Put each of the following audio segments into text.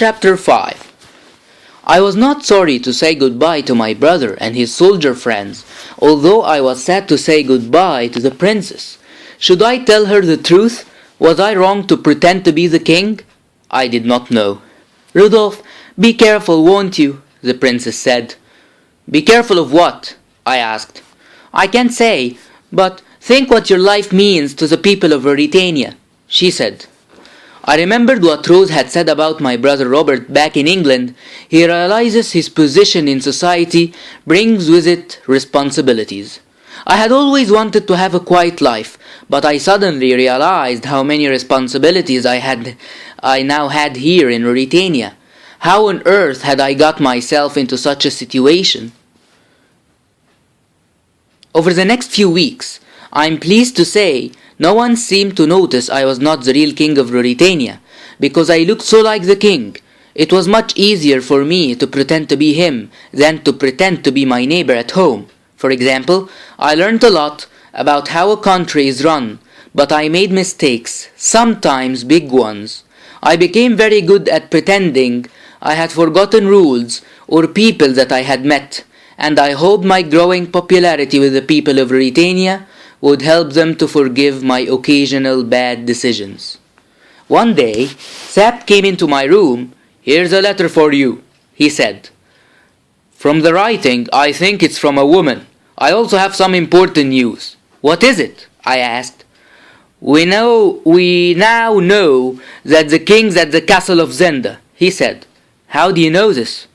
Chapter 5. I was not sorry to say goodbye to my brother and his soldier friends, although I was sad to say goodbye to the princess. Should I tell her the truth? Was I wrong to pretend to be the king? I did not know. Rudolph, be careful, won't you? The princess said. Be careful of what? I asked. I can't say, but think what your life means to the people of Ruritania, she said. I remembered what Rose had said about my brother Robert back in England. He realizes his position in society brings with it responsibilities. I had always wanted to have a quiet life, but I suddenly realized how many responsibilities I now had here in Ruritania. How on earth had I got myself into such a situation? Over the next few weeks, I am pleased to say, no one seemed to notice I was not the real king of Ruritania, because I looked so like the king. It was much easier for me to pretend to be him than to pretend to be my neighbor at home. For example, I learned a lot about how a country is run, but I made mistakes, sometimes big ones. I became very good at pretending I had forgotten rules or people that I had met, and I hoped my growing popularity with the people of Ruritania would help them to forgive my occasional bad decisions. One day, Sap came into my room. Here's a letter for you, he said. From the writing, I think it's from a woman. I also have some important news. What is it? I asked. We now know that the king's at the castle of Zenda, he said. How do you know this?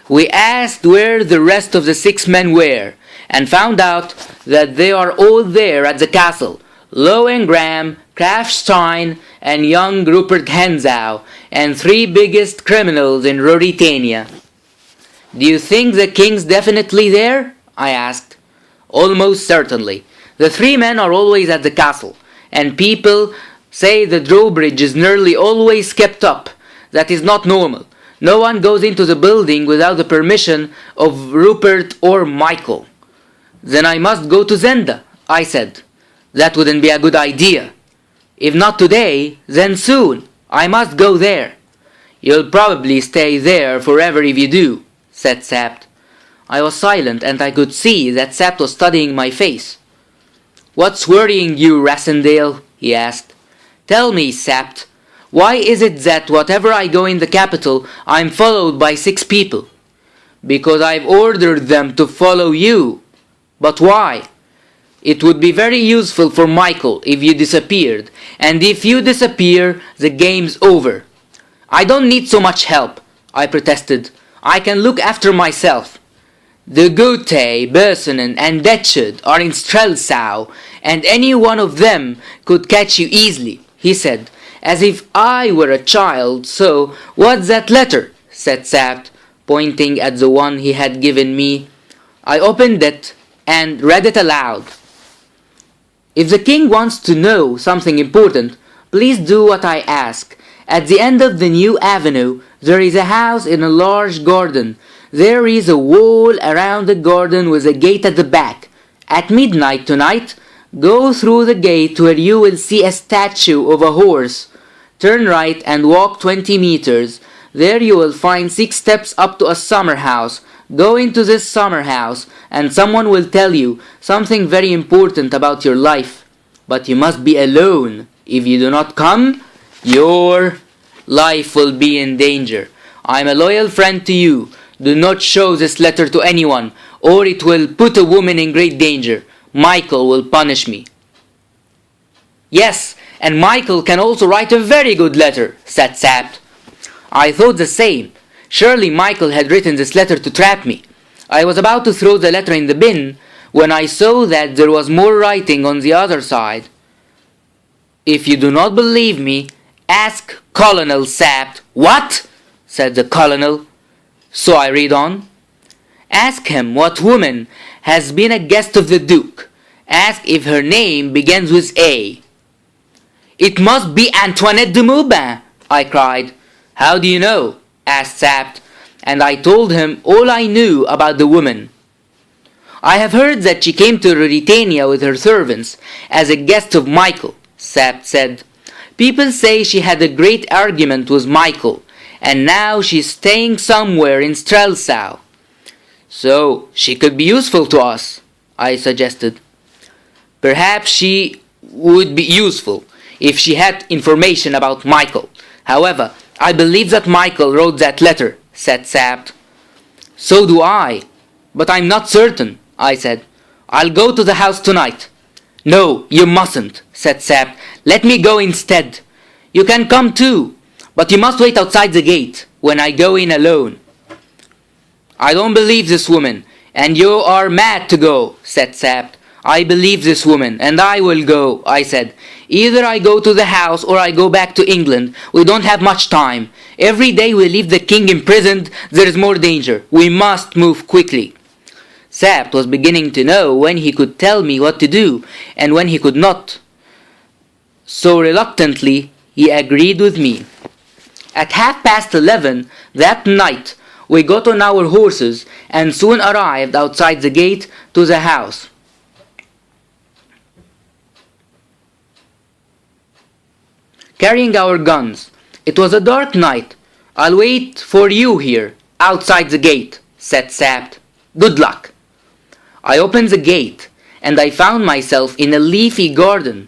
We asked where the rest of the 6 men were, and found out that they are all there at the castle. Lohengram, Krafstein, and young Rupert Hensau, and 3 biggest criminals in Ruritania. Do you think the king's definitely there? I asked. Almost certainly. The 3 men are always at the castle, and people say the drawbridge is nearly always kept up. That is not normal. No one goes into the building without the permission of Rupert or Michael. Then I must go to Zenda, I said. That wouldn't be a good idea. If not today, then soon. I must go there. You'll probably stay there forever if you do, said Sapt. I was silent, and I could see that Sapt was studying my face. What's worrying you, Rassendale? He asked. Tell me, Sapt, why is it that whatever I go in the capital, I'm followed by 6 people? Because I've ordered them to follow you. But why? It would be very useful for Michael if you disappeared, and if you disappear, the game's over. I don't need so much help, I protested. I can look after myself. The Goethe, Bersonen, and Detcherd are in Strelsau, and any one of them could catch you easily, he said, as if I were a child. So, what's that letter? Said Sapt, pointing at the one he had given me. I opened it and read it aloud. If the king wants to know something important, please do what I ask. At the end of the new avenue, there is a house in a large garden. There is a wall around the garden with a gate at the back. At midnight tonight, go through the gate where you will see a statue of a horse. Turn right and walk 20 meters. There you will find 6 steps up to a summer house. Go into this summer house, and someone will tell you something very important about your life. But you must be alone. If you do not come, your life will be in danger. I am a loyal friend to you. Do not show this letter to anyone, or it will put a woman in great danger. Michael will punish me. Yes, and Michael can also write a very good letter, said Sapt. I thought the same. Surely Michael had written this letter to trap me. I was about to throw the letter in the bin when I saw that there was more writing on the other side. If you do not believe me, ask Colonel Sapt. What? Said the colonel. So I read on. Ask him what woman has been a guest of the Duke. Ask if her name begins with A. It must be Antoinette de Maubin, I cried. How do you know? Asked Sapt, and I told him all I knew about the woman. I have heard that she came to Ruritania with her servants as a guest of Michael, Sapt said. People say she had a great argument with Michael, and now she's staying somewhere in Strelsau. So she could be useful to us, I suggested. Perhaps she would be useful if she had information about Michael. However, I believe that Michael wrote that letter, said Sabt. So do I, but I'm not certain, I said. I'll go to the house tonight. No, you mustn't, said Sabt. Let me go instead. You can come too, but you must wait outside the gate when I go in alone. I don't believe this woman, and you are mad to go, said Sabt. I believe this woman, and I will go, I said. Either I go to the house or I go back to England. We don't have much time. Every day we leave the king imprisoned, there is more danger. We must move quickly. Sabt was beginning to know when he could tell me what to do and when he could not. So reluctantly, he agreed with me. At 11:30 that night, we got on our horses and soon arrived outside the gate to the house. Carrying our guns. It was a dark night. I'll wait for you here, outside the gate, said Sabt. Good luck. I opened the gate, and I found myself in a leafy garden.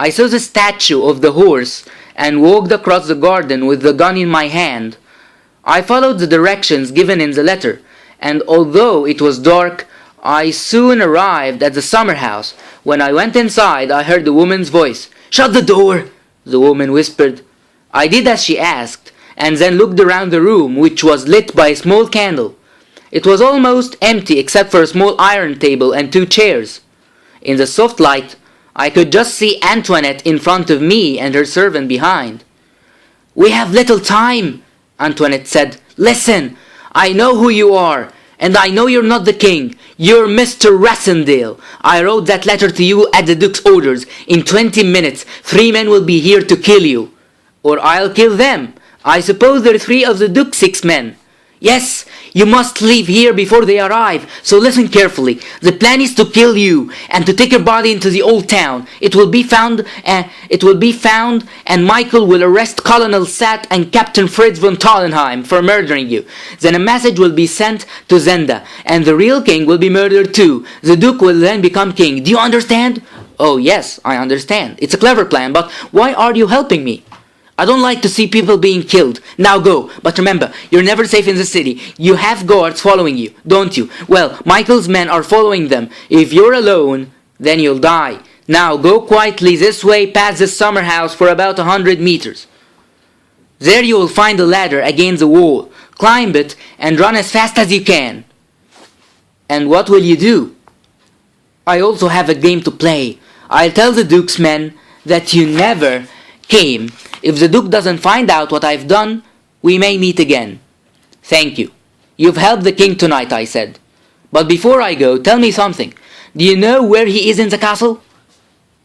I saw the statue of the horse, and walked across the garden with the gun in my hand. I followed the directions given in the letter, and although it was dark, I soon arrived at the summer house. When I went inside, I heard the woman's voice. Shut the door, the woman whispered. I did as she asked, and then looked around the room, which was lit by a small candle. It was almost empty except for a small iron table and 2 chairs. In the soft light, I could just see Antoinette in front of me and her servant behind. We have little time, Antoinette said. Listen, I know who you are, and I know you're not the king. You're Mr. Rassendale. I wrote that letter to you at the Duke's orders. In 20 minutes, 3 men will be here to kill you. Or I'll kill them. I suppose there are 3 of the Duke's 6 men. Yes, you must leave here before they arrive, so listen carefully. The plan is to kill you and to take your body into the old town. It will be found, and Michael will arrest Colonel Satt and Captain Fritz von Thallenheim for murdering you. Then a message will be sent to Zenda, and the real king will be murdered too. The Duke will then become king. Do you understand? Oh yes, I understand. It's a clever plan, but why are you helping me? I don't like to see people being killed. Now go. But remember, you're never safe in the city. You have guards following you, don't you? Well, Michael's men are following them. If you're alone, then you'll die. Now go quietly this way past the summer house for about 100 meters. There you will find a ladder against the wall. Climb it and run as fast as you can. And what will you do? I also have a game to play. I'll tell the Duke's men that you never came. If the Duke doesn't find out what I've done, we may meet again. Thank you. You've helped the king tonight, I said. But before I go, tell me something. Do you know where he is in the castle?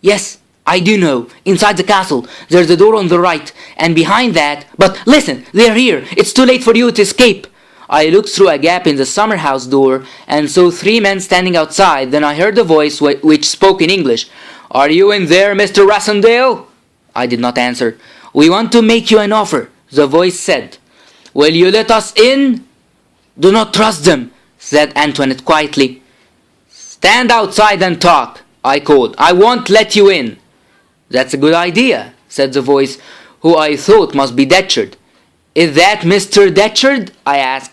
Yes, I do know. Inside the castle, there's a door on the right, and behind that... But listen, they're here. It's too late for you to escape. I looked through a gap in the summer house door and saw 3 men standing outside. Then I heard a voice which spoke in English. Are you in there, Mr. Rassendale? I did not answer. We want to make you an offer, the voice said. Will you let us in? Do not trust them, said Antoinette quietly. Stand outside and talk, I called. I won't let you in. That's a good idea, said the voice, who I thought must be Detchard. Is that Mr. Detchard? I asked.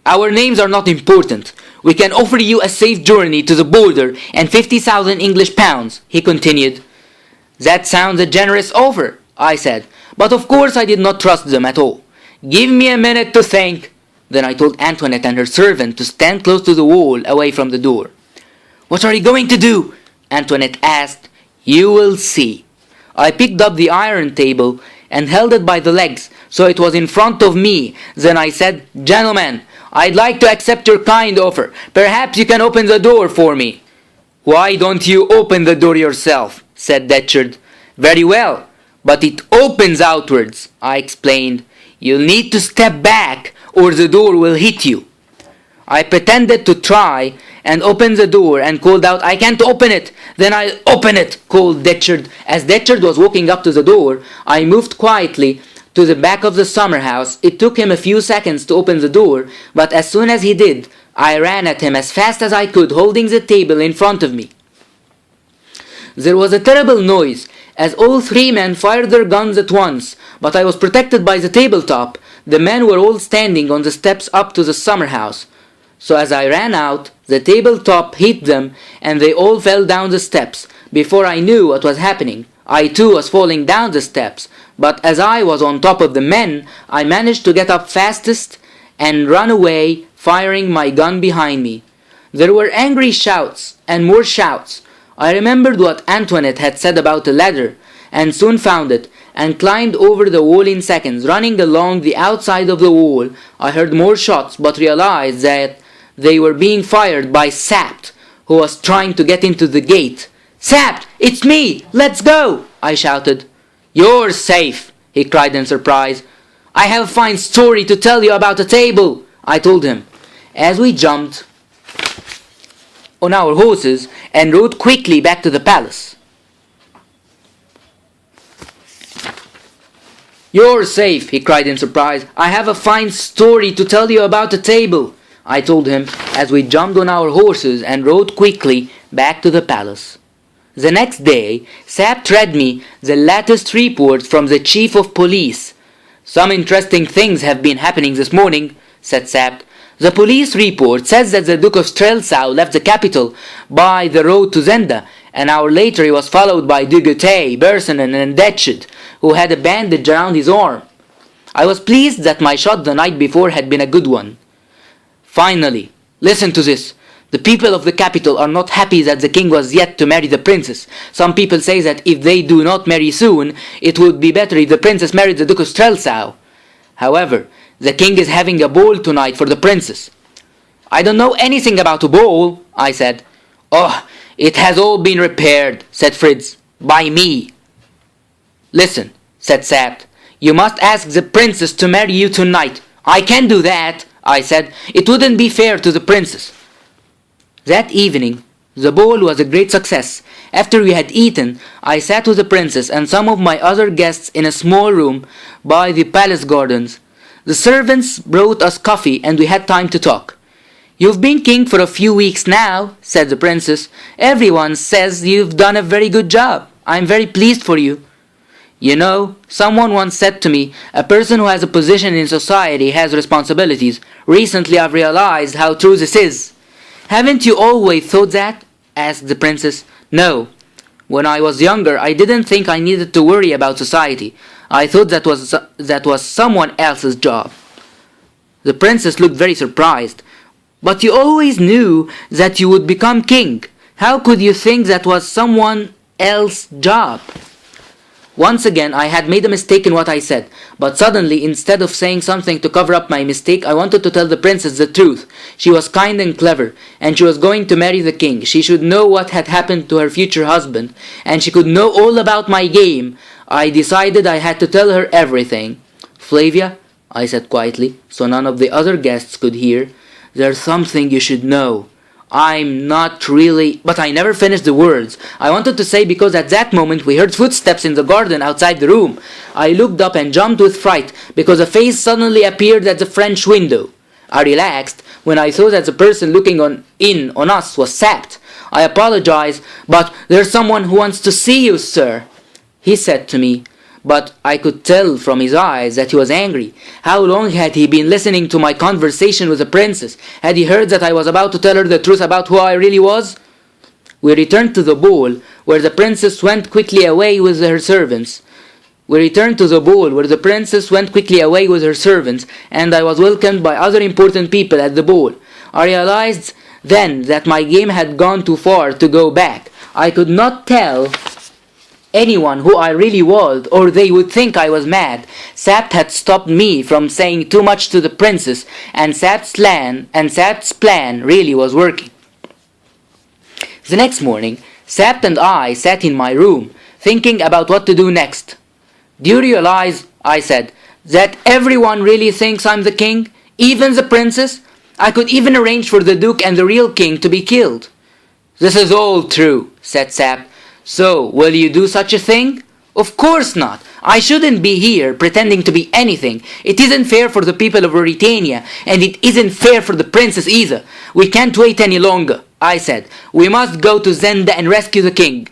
Our names are not important. We can offer you a safe journey to the border and 50,000 English pounds, he continued. That sounds a generous offer, I said, but of course I did not trust them at all. Give me a minute to think. Then I told Antoinette and her servant to stand close to the wall away from the door. What are you going to do? Antoinette asked. You will see. I picked up the iron table and held it by the legs so it was in front of me. Then I said, Gentlemen, I'd like to accept your kind offer. Perhaps you can open the door for me. Why don't you open the door yourself? Said Detchard. Very well. But it opens outwards, I explained. You'll need to step back or the door will hit you. I pretended to try and open the door and called out, I can't open it. Then I'll open it, called Detchard. As Detchard was walking up to the door, I moved quietly to the back of the summer house. It took him a few seconds to open the door, but as soon as he did, I ran at him as fast as I could, holding the table in front of me. There was a terrible noise as all three men fired their guns at once, but I was protected by the tabletop. The men were all standing on the steps up to the summer house. So as I ran out, the tabletop hit them and they all fell down the steps. Before I knew what was happening, I too was falling down the steps, but as I was on top of the men, I managed to get up fastest and run away, firing my gun behind me. There were angry shouts and more shouts. I remembered what Antoinette had said about the ladder, and soon found it, and climbed over the wall in seconds. Running along the outside of the wall, I heard more shots, but realized that they were being fired by Sapt, who was trying to get into the gate. "Sapt, it's me! Let's go!" I shouted. "You're safe," he cried in surprise. "I have a fine story to tell you about the table," I told him, as we jumped on our horses and rode quickly back to the palace. "You're safe," he cried in surprise. "I have a fine story to tell you about the table," I told him as we jumped on our horses and rode quickly back to the palace. The next day, Sapt read me the latest report from the chief of police. "Some interesting things have been happening this morning," said Sapt. "The police report says that the Duke of Strelsau left the capital by the road to Zenda. An hour later he was followed by Dugutet, Bersonen and Detched, who had a bandage around his arm. I was pleased that my shot the night before had been a good one. Finally, listen to this. The people of the capital are not happy that the king was yet to marry the princess. Some people say that if they do not marry soon, it would be better if the princess married the Duke of Strelsau. However, the king is having a ball tonight for the princess." "I don't know anything about a ball," I said. "Oh, it has all been repaired," said Fritz, "by me." "Listen," said Sapt, "you must ask the princess to marry you tonight." "I can't do that," I said. "It wouldn't be fair to the princess." That evening, the ball was a great success. After we had eaten, I sat with the princess and some of my other guests in a small room by the palace gardens. The servants brought us coffee and we had time to talk. "You've been king for a few weeks now," said the princess. "Everyone says you've done a very good job. I'm very pleased for you. You know, someone once said to me, a person who has a position in society has responsibilities. Recently I've realized how true this is." "Haven't you always thought that?" asked the princess. "No. When I was younger, I didn't think I needed to worry about society. I thought that was someone else's job." The princess looked very surprised. "But you always knew that you would become king. How could you think that was someone else's job?" Once again, I had made a mistake in what I said, but suddenly, instead of saying something to cover up my mistake, I wanted to tell the princess the truth. She was kind and clever, and she was going to marry the king. She should know what had happened to her future husband, and she could know all about my game. I decided I had to tell her everything. "Flavia," I said quietly, so none of the other guests could hear, "there's something you should know. I'm not really—" But I never finished the words. I wanted to say because at that moment we heard footsteps in the garden outside the room. I looked up and jumped with fright because a face suddenly appeared at the French window. I relaxed when I saw that the person looking in on us was Sapt. "I apologize, but there's someone who wants to see you, sir," he said to me. But I could tell from his eyes that he was angry. How long had he been listening to my conversation with the princess? Had he heard that I was about to tell her the truth about who I really was? We returned to the ball, where the princess went quickly away with her servants. And I was welcomed by other important people at the ball. I realized then that my game had gone too far to go back. I could not tell anyone who I really was, or they would think I was mad. Sapt had stopped me from saying too much to the princess, and Sapt's plan really was working. The next morning, Sapt and I sat in my room, thinking about what to do next. "Do you realize," I said, "that everyone really thinks I'm the king? Even the princess? I could even arrange for the duke and the real king to be killed." "This is all true," said Sapt. "So, will you do such a thing?" Of course not. I shouldn't be here pretending to be anything. It isn't fair for the people of Ruritania, and it isn't fair for the princess either. We can't wait any longer, I said. We must go to Zenda and rescue the king.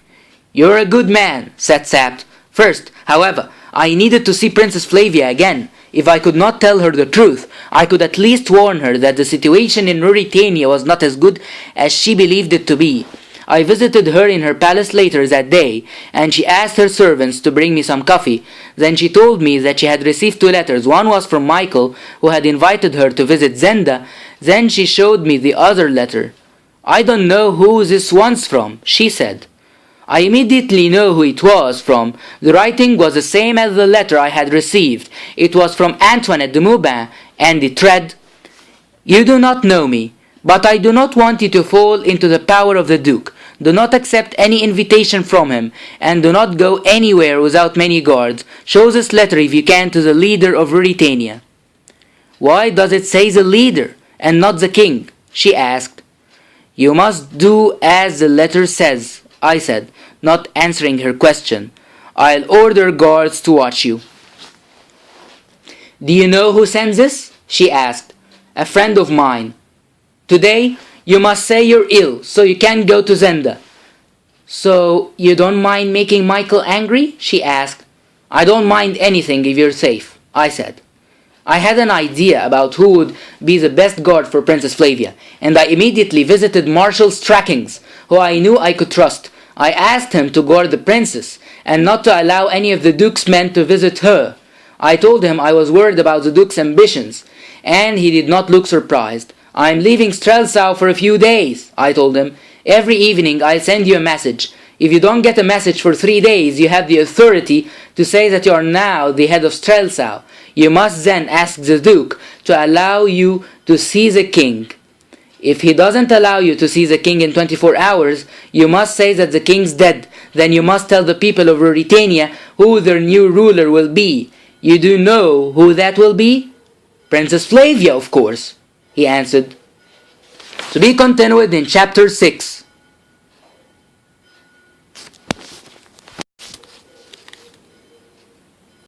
You're a good man, said Sapt. First, however, I needed to see Princess Flavia again. If I could not tell her the truth, I could at least warn her that the situation in Ruritania was not as good as she believed it to be. I visited her in her palace later that day, and she asked her servants to bring me some coffee. Then she told me that she had received 2 letters. One was from Michael, who had invited her to visit Zenda. Then she showed me the other letter. I don't know who this one's from, she said. I immediately knew who it was from. The writing was the same as the letter I had received. It was from Antoinette de Maubin, and it read, You do not know me, but I do not want you to fall into the power of the Duke. Do not accept any invitation from him, and do not go anywhere without many guards. Show this letter if you can to the leader of Ruritania. Why does it say the leader, and not the king? She asked. You must do as the letter says, I said, not answering her question. I'll order guards to watch you. Do you know who sends this? She asked. A friend of mine. Today, you must say you're ill, so you can't go to Zenda. So, you don't mind making Michael angry? She asked. I don't mind anything if you're safe, I said. I had an idea about who would be the best guard for Princess Flavia, and I immediately visited Marshal Strackings, who I knew I could trust. I asked him to guard the princess, and not to allow any of the Duke's men to visit her. I told him I was worried about the Duke's ambitions, and he did not look surprised. I'm leaving Strelsau for a few days, I told him. Every evening I'll send you a message. If you don't get a message for 3 days, you have the authority to say that you are now the head of Strelsau. You must then ask the Duke to allow you to see the king. If he doesn't allow you to see the king in 24 hours, you must say that the king's dead. Then you must tell the people of Ruritania who their new ruler will be. You do know who that will be? Princess Flavia, of course, he answered. To be continued in chapter 6.